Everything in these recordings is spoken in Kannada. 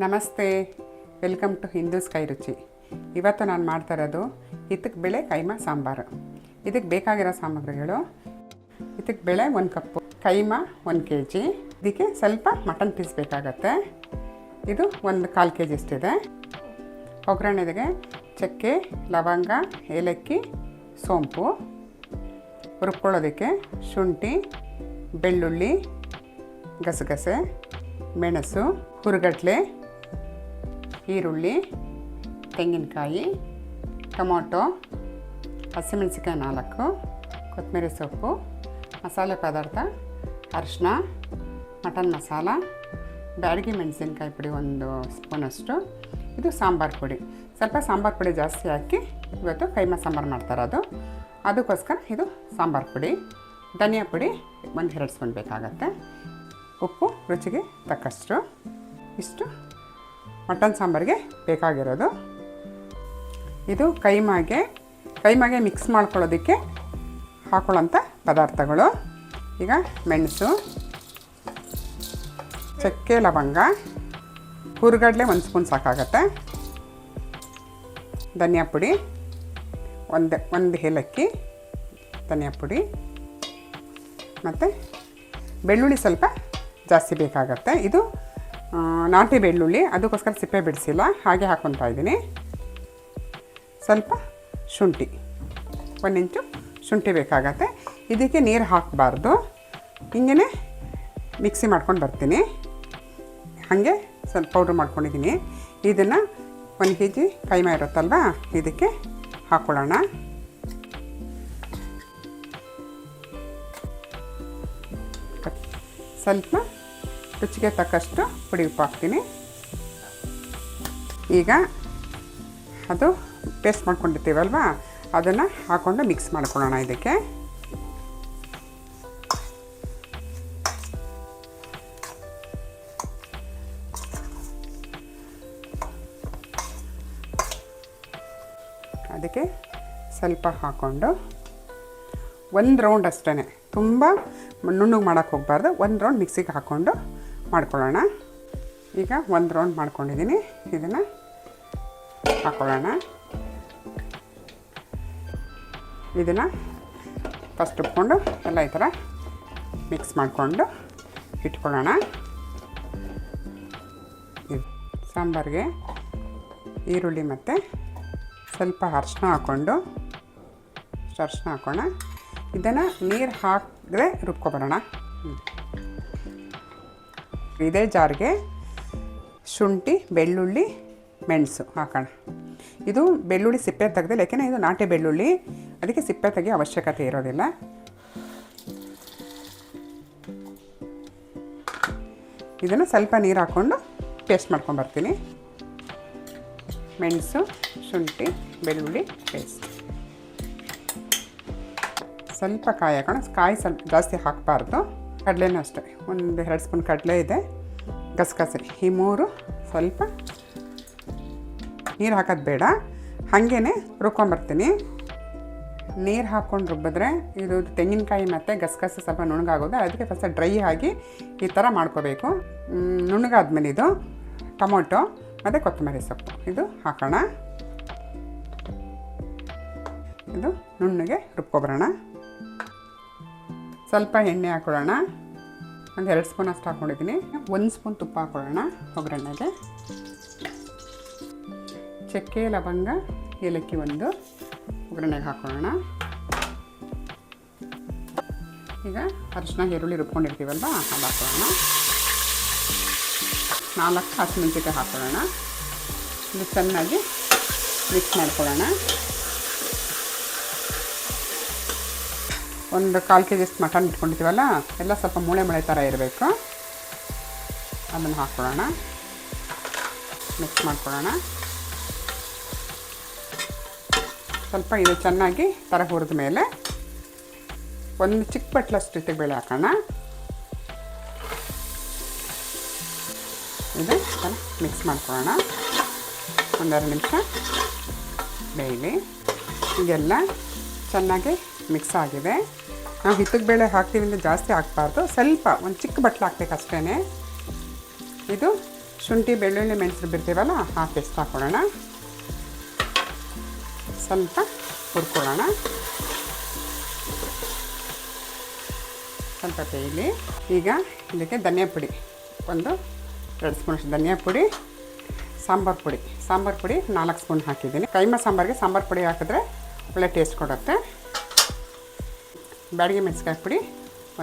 ನಮಸ್ತೆ, ವೆಲ್ಕಮ್ ಟು ಹಿಂದೂಸ್ ಕೈ ರುಚಿ. ಇವತ್ತು ನಾನು ಮಾಡ್ತಾ ಇರೋದು ಹಿತಕ್ ಬೇಳೆ ಕೈಮಾ ಸಾಂಬಾರು. ಇದಕ್ಕೆ ಬೇಕಾಗಿರೋ ಸಾಮಗ್ರಿಗಳು: ಹಿತಕ್ ಬೇಳೆ 1 ಕಪ್ಪು, ಕೈಮಾ 1 kg, ಇದಕ್ಕೆ ಸ್ವಲ್ಪ ಮಟನ್ ಪೀಸ್ ಬೇಕಾಗತ್ತೆ. ಇದು 1/4 kg ಅಷ್ಟಿದೆ. ಒಗ್ಗರಣೆಗೆ ಚಕ್ಕೆ, ಲವಂಗ, ಏಲಕ್ಕಿ, ಸೋಂಪು. ರುಬ್ಕೊಳ್ಳೋದಕ್ಕೆ ಶುಂಠಿ, ಬೆಳ್ಳುಳ್ಳಿ, ಗಸಗಸೆ, ಮೆಣಸು, ಹುರುಗಡ್ಲೆ, ಈರುಳ್ಳಿ, ತೆಂಗಿನಕಾಯಿ, ಟೊಮೊಟೊ, ಹಸಿಮೆಣಸಿಕಾಯಿ 4, ಕೊತ್ತಂಬರಿ ಸೊಪ್ಪು, ಮಸಾಲೆ ಪದಾರ್ಥ, ಅರಿಶಿನ, ಮಟನ್ ಮಸಾಲ, ಬ್ಯಾಡಗಿ ಮೆಣಸಿನ್ಕಾಯಿ ಪುಡಿ 1 ಸ್ಪೂನಷ್ಟು. ಇದು ಸಾಂಬಾರು ಪುಡಿ. ಸ್ವಲ್ಪ ಸಾಂಬಾರು ಪುಡಿ ಜಾಸ್ತಿ ಹಾಕಿ ಇವತ್ತು ಕೈಮಾ ಸಾಂಬಾರು ಮಾಡ್ತಾರದು, ಅದಕ್ಕೋಸ್ಕರ ಇದು ಸಾಂಬಾರು ಪುಡಿ. ಧನಿಯಾ ಪುಡಿ 1-2 ಸ್ಪೂನ್ ಬೇಕಾಗತ್ತೆ. ಉಪ್ಪು ರುಚಿಗೆ ತಕ್ಕಷ್ಟು. ಇಷ್ಟು ಮಟನ್ ಸಾಂಬಾರಿಗೆ ಬೇಕಾಗಿರೋದು. ಇದು ಕೈಮಾಗೆ ಮಿಕ್ಸ್ ಮಾಡ್ಕೊಳ್ಳೋದಕ್ಕೆ ಹಾಕೊಳ್ಳೋಂಥ ಪದಾರ್ಥಗಳು. ಈಗ ಮೆಣಸು, ಚಕ್ಕೆ, ಲವಂಗ, ಹುರುಗಡ್ಲೆ 1 ಸ್ಪೂನ್ ಸಾಕಾಗತ್ತೆ. ಧನಿಯಾ ಪುಡಿ ಒಂದು ಏಲಕ್ಕಿ, ಧನಿಯಾ ಪುಡಿ, ಮತ್ತು ಬೆಳ್ಳುಳ್ಳಿ ಸ್ವಲ್ಪ ಜಾಸ್ತಿ ಬೇಕಾಗತ್ತೆ. ಇದು ನಾಟಿ ಬೆಳ್ಳುಳ್ಳಿ, ಅದಕ್ಕೋಸ್ಕರ ಸಿಪ್ಪೆ ಬಿಡಿಸಿಲ್ಲ, ಹಾಗೆ ಹಾಕ್ಕೊತಾ ಇದ್ದೀನಿ. ಸ್ವಲ್ಪ ಶುಂಠಿ, 1 ಇಂಚು ಶುಂಠಿ ಬೇಕಾಗತ್ತೆ. ಇದಕ್ಕೆ ನೀರು ಹಾಕಬಾರ್ದು, ಹಿಂಗೆ ಮಿಕ್ಸಿ ಮಾಡ್ಕೊಂಡು ಬರ್ತೀನಿ. ಹಾಗೆ ಸ್ವಲ್ಪ ಪೌಡ್ರ್ ಮಾಡ್ಕೊಂಡಿದ್ದೀನಿ. ಇದನ್ನು 1 kg ಕೈಮಾ ಇರುತ್ತಲ್ವ, ಇದಕ್ಕೆ ಹಾಕ್ಕೊಳ್ಳೋಣ. ಸ್ವಲ್ಪ ರುಚಿಗೆ ತಕ್ಕಷ್ಟು ಪುಡಿ ಉಪ್ಪು ಹಾಕ್ತೀನಿ. ಈಗ ಅದು ಪೇಸ್ಟ್ ಮಾಡ್ಕೊಂಡಿರ್ತೀವಲ್ವ, ಅದನ್ನು ಹಾಕ್ಕೊಂಡು ಮಿಕ್ಸ್ ಮಾಡ್ಕೊಳ್ಳೋಣ. ಇದಕ್ಕೆ ಸ್ವಲ್ಪ ಹಾಕ್ಕೊಂಡು 1 ರೌಂಡ್ ಅಷ್ಟೇ, ತುಂಬ ನುಣ್ಣಗೆ ಮಾಡೋಕ್ಕೆ ಹೋಗಬಾರ್ದು. 1 ರೌಂಡ್ ಮಿಕ್ಸಿಗೆ ಹಾಕ್ಕೊಂಡು ಮಾಡ್ಕೊಳ್ಳೋಣ. ಈಗ 1 ರೌಂಡ್ ಮಾಡ್ಕೊಂಡಿದ್ದೀನಿ. ಇದನ್ನು ಹಾಕ್ಕೊಳ್ಳೋಣ. ಇದನ್ನು ಫಸ್ಟ್ ಉಪ್ಕೊಂಡು ಎಲ್ಲ ಈ ಥರ ಮಿಕ್ಸ್ ಮಾಡಿಕೊಂಡು ಇಟ್ಕೊಳ್ಳೋಣ. ಸಾಂಬಾರಿಗೆ ಈರುಳ್ಳಿ ಮತ್ತು ಸ್ವಲ್ಪ ಅರಿಶಿನ ಹಾಕ್ಕೊಂಡು ಅರಿಶಿನ ಹಾಕೋಣ. ಇದನ್ನು ನೀರು ಹಾಕಿದ್ರೆ ರುಬ್ಕೊಬರೋಣ. ಇದೇ ಜಾರಿಗೆ ಶುಂಠಿ, ಬೆಳ್ಳುಳ್ಳಿ, ಮೆಣಸು ಹಾಕೋಣ. ಇದು ಬೆಳ್ಳುಳ್ಳಿ ಸಿಪ್ಪೆ ತೆಗೆದಿಲ್ಲ, ಯಾಕೆಂದರೆ ಇದು ನಾಟಿ ಬೆಳ್ಳುಳ್ಳಿ, ಅದಕ್ಕೆ ಸಿಪ್ಪೆ ತೆಗಿಯೋ ಅವಶ್ಯಕತೆ ಇರೋದಿಲ್ಲ. ಇದನ್ನು ಸ್ವಲ್ಪ ನೀರು ಹಾಕ್ಕೊಂಡು ಪೇಸ್ಟ್ ಮಾಡ್ಕೊಂಬರ್ತೀನಿ. ಮೆಣಸು, ಶುಂಠಿ, ಬೆಳ್ಳುಳ್ಳಿ ಪೇಸ್ಟ್. ಸ್ವಲ್ಪ ಕಾಯಿ ಹಾಕೋಣ. ಕಾಯಿ ಸ್ವಲ್ಪ ಜಾಸ್ತಿ ಹಾಕಬಾರ್ದು. ಕಡಲೆನೂ ಅಷ್ಟೇ, 1-2 ಸ್ಪೂನ್ ಕಡಲೆ ಇದೆ, ಗಸಗಸೆ, ಈ 3 ಸ್ವಲ್ಪ ನೀರು ಹಾಕೋದು ಬೇಡ, ಹಾಗೇ ರುಬ್ಕೊಂಬರ್ತೀನಿ. ನೀರು ಹಾಕ್ಕೊಂಡು ರುಬ್ಬಿದ್ರೆ ಇದು ತೆಂಗಿನಕಾಯಿ ಮತ್ತು ಗಸಗಸೆ ಸ್ವಲ್ಪ ನುಣ್ಣಗಾಗೋದು, ಅದಕ್ಕೆ ಫಸ್ಟ್ ಡ್ರೈ ಆಗಿ ಈ ಥರ ಮಾಡ್ಕೋಬೇಕು. ನುಣ್ಣಗಾದ್ಮೇಲೆ ಇದು ಟೊಮೊಟೊ ಮತ್ತು ಕೊತ್ತಂಬರಿ ಸೊಪ್ಪು ಇದು ಹಾಕೋಣ. ಇದು ನುಣ್ಣಗೆ ರುಬ್ಕೊಬರೋಣ. ಸ್ವಲ್ಪ ಎಣ್ಣೆ ಹಾಕೊಳ್ಳೋಣ. 2 ಸ್ಪೂನ್ ಅಷ್ಟು ಹಾಕ್ಕೊಂಡಿದ್ದೀನಿ. 1 ಸ್ಪೂನ್ ತುಪ್ಪ ಹಾಕ್ಕೊಳ್ಳೋಣ ಒಗ್ಗರಣೆಗೆ. ಚಕ್ಕೆ, ಲವಂಗ, ಏಲಕ್ಕಿ 1 ಒಗ್ಗರಣೆಗೆ ಹಾಕ್ಕೊಳ್ಳೋಣ. ಈಗ ಅರಿಶಿನ, ಈರುಳ್ಳಿ ರುಬ್ಕೊಂಡಿರ್ತೀವಲ್ವ, ಅದು ಹಾಕ್ಕೊಳ್ಳೋಣ. 4 ಹಸಿಮೆಣಸಿಕಾಯಿ ಹಾಕ್ಕೊಳ್ಳೋಣ. ಇದು ಚೆನ್ನಾಗಿ ಮಿಕ್ಸ್ ಮಾಡ್ಕೊಳ್ಳೋಣ. 1/4 kg ಮಟನ್ ಇಟ್ಕೊಂಡಿರ್ತೀವಲ್ಲ, ಎಲ್ಲ ಸ್ವಲ್ಪ ಮೂಳೆ ಥರ ಇರಬೇಕು. ಅದನ್ನು ಹಾಕ್ಕೊಳ್ಳೋಣ, ಮಿಕ್ಸ್ ಮಾಡ್ಕೊಳ್ಳೋಣ. ಸ್ವಲ್ಪ ಇದು ಚೆನ್ನಾಗಿ ಥರ ಹುರಿದ ಮೇಲೆ 1 ಚಿಕ್ಕ ಬಟ್ಲಷ್ಟು ಹಿಟ್ಟಿಗೆ ಬೇಳೆ ಹಾಕೋಣ. ಇದು ಮಿಕ್ಸ್ ಮಾಡ್ಕೊಳ್ಳೋಣ. 1-2 ನಿಮಿಷ ಬೇಯಲಿ. ಈಗೆಲ್ಲ ಚೆನ್ನಾಗಿ ಮಿಕ್ಸ್ ಆಗಿದೆ. ನಾವು ಹಿತ್ತಕ್ಕೆ ಬೇಳೆ ಹಾಕ್ತೀವಿ ಅಂದರೆ ಜಾಸ್ತಿ ಹಾಕ್ಬಾರ್ದು, ಸ್ವಲ್ಪ 1 ಚಿಕ್ಕ ಬಟ್ಲು ಹಾಕ್ಬೇಕು ಅಷ್ಟೇ. ಇದು ಶುಂಠಿ ಬೆಳ್ಳುಳ್ಳಿ ಮೆಣಸು ಬಿಡ್ತೀವಲ್ಲ ಆ ಪೇಸ್ಟ್ ಹಾಕ್ಕೊಳ್ಳೋಣ. ಸ್ವಲ್ಪ ಹುರ್ಕೊಳ್ಳೋಣ. ಸ್ವಲ್ಪ ಬೇಯಲಿ. ಈಗ ಇದಕ್ಕೆ ಧನಿಯಾ ಪುಡಿ 1-2 ಸ್ಪೂನಷ್ಟು ಧನಿಯಾ ಪುಡಿ, ಸಾಂಬಾರು ಪುಡಿ 4 ಸ್ಪೂನ್ ಹಾಕಿದ್ದೀನಿ. ಕೈಮಾ ಸಾಂಬಾರಿಗೆ ಸಾಂಬಾರು ಪುಡಿ ಹಾಕಿದ್ರೆ ಒಳ್ಳೆ ಟೇಸ್ಟ್ ಕೊಡುತ್ತೆ. ಬ್ಯಾಡಗಿ ಮೆಣಸಿನ್ಕಾಯಿ ಪುಡಿ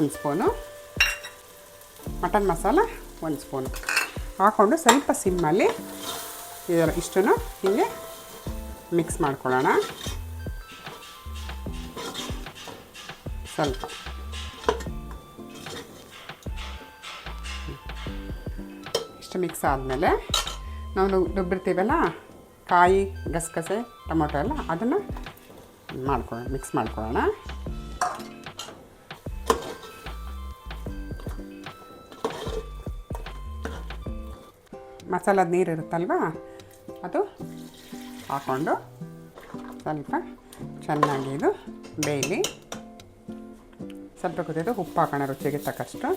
1 ಸ್ಪೂನು, ಮಟನ್ ಮಸಾಲ 1 ಸ್ಪೂನು ಹಾಕ್ಕೊಂಡು ಸ್ವಲ್ಪ ಸಿಮ್ಮಲ್ಲಿ ಇಷ್ಟನ್ನು ಹೀಗೆ ಮಿಕ್ಸ್ ಮಾಡ್ಕೊಳ್ಳೋಣ. ಸ್ವಲ್ಪ ಇಷ್ಟು ಮಿಕ್ಸ್ ಆದಮೇಲೆ ನಾವು ರುಬ್ಬಿರ್ತೀವಲ್ಲ ಕಾಯಿ, ಗಸಗಸೆ, ಟೊಮೊಟೊ ಎಲ್ಲ ಅದನ್ನು ಮಿಕ್ಸ್ ಮಾಡ್ಕೊಳ್ಳೋಣ. ಮಸಾಲದ ನೀರು ಇರುತ್ತಲ್ವ ಅದು ಹಾಕ್ಕೊಂಡು ಸ್ವಲ್ಪ ಚೆನ್ನಾಗಿ ಇದು ಬೇಯಲಿ. ಸ್ವಲ್ಪ ಕುದಿಯೋದು ಉಪ್ಪು ಹಾಕೋಣ ರುಚಿಗೆ ತಕ್ಕಷ್ಟು.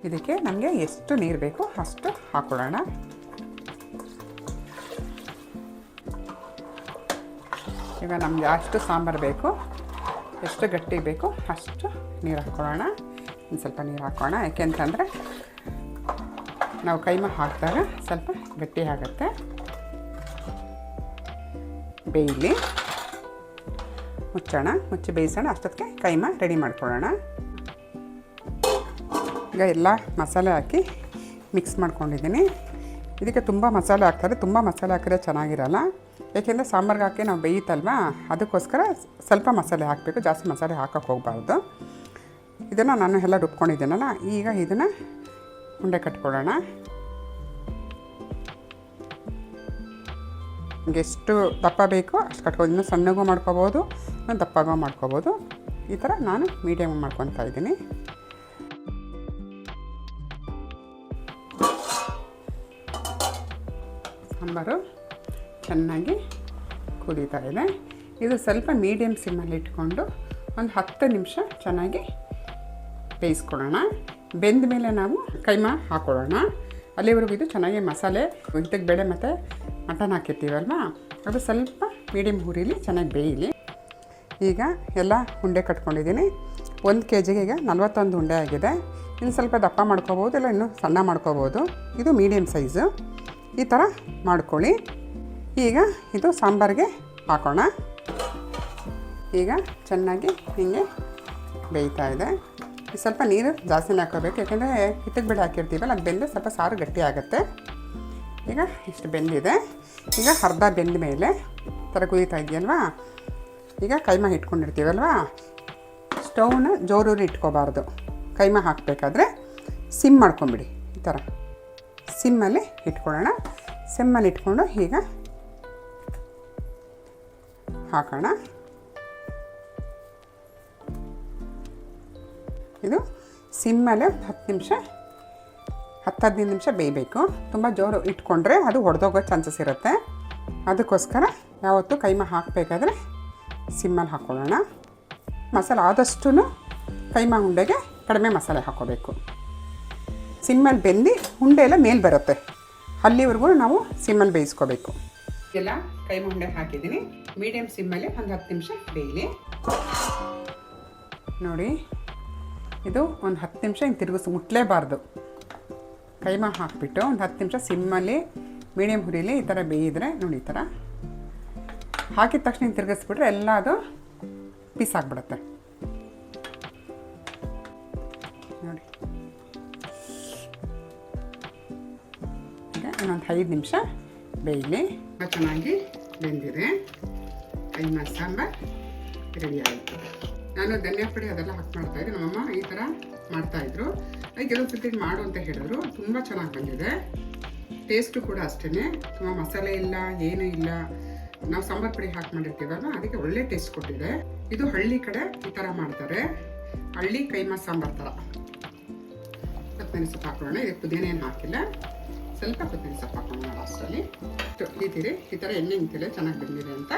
ಇದಕ್ಕೆ ನಮಗೆ ಎಷ್ಟು ನೀರು ಬೇಕು ಅಷ್ಟು ಹಾಕ್ಕೊಳ್ಳೋಣ. ಈಗ ನಮಗೆ ಅಷ್ಟು ಸಾಂಬಾರು ಬೇಕು, ಎಷ್ಟು ಗಟ್ಟಿ ಬೇಕು ಅಷ್ಟು ನೀರು ಹಾಕ್ಕೊಳ್ಳೋಣ. ಒಂದು ಸ್ವಲ್ಪ ನೀರು ಹಾಕೋಣ, ಯಾಕೆಂತಂದರೆ ನಾವು ಕೈಮಾ ಹಾಕಿದಾಗ ಸ್ವಲ್ಪ ಗಟ್ಟಿ ಆಗುತ್ತೆ. ಬೇಯಲಿ, ಮುಚ್ಚಿ ಬೇಯಿಸೋಣ. ಅಷ್ಟೊತ್ತಿಗೆ ಕೈಮಾ ರೆಡಿ ಮಾಡ್ಕೊಳ್ಳೋಣ. ಈಗ ಎಲ್ಲ ಮಸಾಲೆ ಹಾಕಿ ಮಿಕ್ಸ್ ಮಾಡ್ಕೊಂಡಿದ್ದೀನಿ. ಇದಕ್ಕೆ ತುಂಬ ಮಸಾಲೆ ಹಾಕ್ತಾರೆ. ತುಂಬ ಮಸಾಲೆ ಹಾಕಿದ್ರೆ ಚೆನ್ನಾಗಿರಲ್ಲ, ಏಕೆಂದರೆ ಸಾಂಬಾರ್ಗೆ ಹಾಕಿ ನಾವು ಬೇಯುತ್ತಲ್ವ, ಅದಕ್ಕೋಸ್ಕರ ಸ್ವಲ್ಪ ಮಸಾಲೆ ಹಾಕಬೇಕು, ಜಾಸ್ತಿ ಮಸಾಲೆ ಹಾಕೋಕ್ಕೆ ಹೋಗಬಾರ್ದು. ಇದನ್ನು ನಾನು ಎಲ್ಲ ರುಬ್ಕೊಂಡಿದ್ದೀನಲ್ಲ, ಈಗ ಇದನ್ನು ಉಂಡೆ ಕಟ್ಕೊಳ್ಳೋಣ. ಎಷ್ಟು ದಪ್ಪ ಬೇಕೋ ಅಷ್ಟು ಕಟ್ಬೋದು. ಇನ್ನೂ ಸಣ್ಣಗೂ ಮಾಡ್ಕೋಬೋದು, ದಪ್ಪಗೂ ಮಾಡ್ಕೋಬೋದು. ಈ ಥರ ನಾನು ಮೀಡಿಯಮ್ ಮಾಡ್ಕೊತಾ ಇದ್ದೀನಿ. ಸಾಂಬಾರು ಚೆನ್ನಾಗಿ ಕುದೀತಾ ಇದೆ. ಇದು ಸ್ವಲ್ಪ ಮೀಡಿಯಮ್ ಸಿಮ್ಮಲ್ಲಿ ಇಟ್ಕೊಂಡು ಒಂದು 10 ನಿಮಿಷ ಚೆನ್ನಾಗಿ ಬೇಯಿಸ್ಕೊಳ್ಳೋಣ. ಬೆಂದ ಮೇಲೆ ನಾವು ಕೈಮಾ ಹಾಕ್ಕೊಳ್ಳೋಣ. ಅಲ್ಲಿವರೆಗೂ ಇದು ಚೆನ್ನಾಗಿ ಮಸಾಲೆ ಇದಕ್ಕೆ ಬೇಳೆ ಮತ್ತು ಮಟನ್ ಹಾಕಿರ್ತೀವಲ್ವ, ಅದು ಸ್ವಲ್ಪ ಮೀಡಿಯಮ್ ಹುರಿಲಿ, ಚೆನ್ನಾಗಿ ಬೇಯಲಿ. ಈಗ ಎಲ್ಲ ಉಂಡೆ ಕಟ್ಕೊಂಡಿದ್ದೀನಿ. 1 kgಗೆ ಈಗ 41 ಉಂಡೆ ಆಗಿದೆ. ಇನ್ನು ಸ್ವಲ್ಪ ದಪ್ಪ ಮಾಡ್ಕೋಬೋದು, ಇಲ್ಲ ಇನ್ನೂ ಸಣ್ಣ ಮಾಡ್ಕೋಬೋದು. ಇದು ಮೀಡಿಯಮ್ ಸೈಜು. ಈ ಥರ ಮಾಡ್ಕೊಳ್ಳಿ. ಈಗ ಇದು ಸಾಂಬಾರಿಗೆ ಹಾಕೋಣ. ಈಗ ಚೆನ್ನಾಗಿ ಹೀಗೆ ಬೇಯ್ತಾ ಇದೆ. ಸ್ವಲ್ಪ ನೀರು ಜಾಸ್ತಿನೇ ಹಾಕೋಬೇಕು, ಯಾಕೆಂದರೆ ಹಿಟ್ಟಿಗೆ ಬೇಳೆ ಹಾಕಿರ್ತೀವಲ್ಲ, ಅದು ಬೆಂದರೆ ಸ್ವಲ್ಪ ಸಾರು ಗಟ್ಟಿ ಆಗುತ್ತೆ. ಈಗ ಇಷ್ಟು ಬೆಂದಿದೆ. ಈಗ ಅರ್ಧ ಬೆಂದ ಮೇಲೆ ಥರ ಕುದೀತಾ ಇದೆಯಲ್ವಾ, ಈಗ ಕೈಮಾ ಇಟ್ಕೊಂಡಿರ್ತೀವಲ್ವ, ಸ್ಟೌವ್ನ ಜೋರೂರಿ ಇಟ್ಕೋಬಾರ್ದು. ಕೈಮಾ ಹಾಕಬೇಕಾದ್ರೆ ಸಿಮ್ ಮಾಡ್ಕೊಂಬಿಡಿ. ಈ ಥರ ಸಿಮ್ಮಲ್ಲಿ ಇಟ್ಕೊಳ್ಳೋಣ. ಸಿಮ್ಮಲ್ಲಿ ಇಟ್ಕೊಂಡು ಈಗ ಹಾಕೋಣ. ಇದು ಸಿಮ್ಮಲ್ಲೇ 10-15 ನಿಮಿಷ ಬೇಯಬೇಕು. ತುಂಬ ಜೋರು ಇಟ್ಕೊಂಡ್ರೆ ಅದು ಒಡೆದೋಗೋ ಚಾನ್ಸಸ್ ಇರುತ್ತೆ. ಅದಕ್ಕೋಸ್ಕರ ಯಾವತ್ತೂ ಕೈಮಾ ಹಾಕಬೇಕಾದ್ರೆ ಸಿಮ್ಮಲ್ಲಿ ಹಾಕ್ಕೊಳ್ಳೋಣ. ಮಸಾಲೆ ಆದಷ್ಟು ಕೈಮಾ ಉಂಡೆಗೆ ಕಡಿಮೆ ಮಸಾಲೆ ಹಾಕ್ಕೋಬೇಕು. ಸಿಮ್ಮಲ್ಲಿ ಬೆಂದು ಉಂಡೆ ಎಲ್ಲ ಮೇಲೆ ಬರುತ್ತೆ, ಅಲ್ಲಿವರೆಗೂ ನಾವು ಸಿಮ್ಮಲ್ಲಿ ಬೇಯಿಸ್ಕೋಬೇಕು. ಎಲ್ಲ ಕೈಮಾ ಉಂಡೆ ಹಾಕಿದ್ದೀನಿ. ಮೀಡಿಯಮ್ ಸಿಮ್ಮಲ್ಲಿ ಒಂದು 10 ನಿಮಿಷ ಬೇಯಲಿ. ನೋಡಿ, ಇದು ಒಂದು 10 ನಿಮಿಷ ಹಿಂಗೆ ತಿರುಗಿಸಿ ಮುಟ್ಲೇಬಾರ್ದು. ಕೈಮಾ ಹಾಕಿಬಿಟ್ಟು ಒಂದು 10 ನಿಮಿಷ ಸಿಮ್ಮಲ್ಲಿ ಮೀಡಿಯಮ್ ಹುರಿಲಿ. ಈ ಥರ ಬೇಯಿದ್ರೆ ನೋಡಿ, ಈ ಥರ ಹಾಕಿದ ತಕ್ಷಣ ಹಿಂಗೆ ತಿರುಗಿಸ್ಬಿಟ್ರೆ ಎಲ್ಲ ಅದು ಪೀಸ್ ಆಗಿಬಿಡುತ್ತೆ. ನೋಡಿ, ಈಗ ಇನ್ನೊಂದು 5 ನಿಮಿಷ ಬೇಯಲಿ. ಚೆನ್ನಾಗಿ ಬೆಂದಿದೆ. ಕೈಮಾ ಸಾಂಬಾರು ರೆಡಿ ಆಯಿತು. ನಾನು ಧನಿಯಾ ಪುಡಿ ಅದೆಲ್ಲ ಹಾಕಿ ಮಾಡ್ತಾಯಿದ್ದೆ. ನಮ್ಮಮ್ಮ ಈ ಥರ ಮಾಡ್ತಾಯಿದ್ರು. ಅದು ಕೆಲವು ಸರ್ತಿ ಮಾಡು ಅಂತ ಹೇಳಿದ್ರು. ತುಂಬ ಚೆನ್ನಾಗಿ ಬಂದಿದೆ. ಟೇಸ್ಟು ಕೂಡ ಅಷ್ಟೇ, ತುಂಬ ಮಸಾಲೆ ಇಲ್ಲ, ಏನೂ ಇಲ್ಲ. ನಾವು ಸಾಂಬಾರು ಪುಡಿ ಹಾಕಿ ಮಾಡಿರ್ತೀವಲ್ಲ, ಅದಕ್ಕೆ ಒಳ್ಳೆ ಟೇಸ್ಟ್ ಕೊಟ್ಟಿದೆ. ಇದು ಹಳ್ಳಿ ಕಡೆ ಈ ಥರ ಮಾಡ್ತಾರೆ, ಹಳ್ಳಿ ಕೈಮಾ ಸಾಂಬಾರು ಥರ. ಕೊತ್ತಂಬರಿ ಸೊಪ್ಪು ಹಾಕೋಣ. ಇದಕ್ಕೆ ಪುದೀನ ಏನು ಹಾಕಿಲ್ಲ, ಸ್ವಲ್ಪ ಕೊತ್ತಂಬರಿ ಸೊಪ್ಪು ಹಾಕೋಣ ಲಾಸ್ಟಲ್ಲಿ. ಇದ್ದೀರಿ ಈ ಥರ ಎಣ್ಣೆ ನಿಂತಿಲ್ಲ, ಚೆನ್ನಾಗಿ ಬಂದಿದೆ ಅಂತ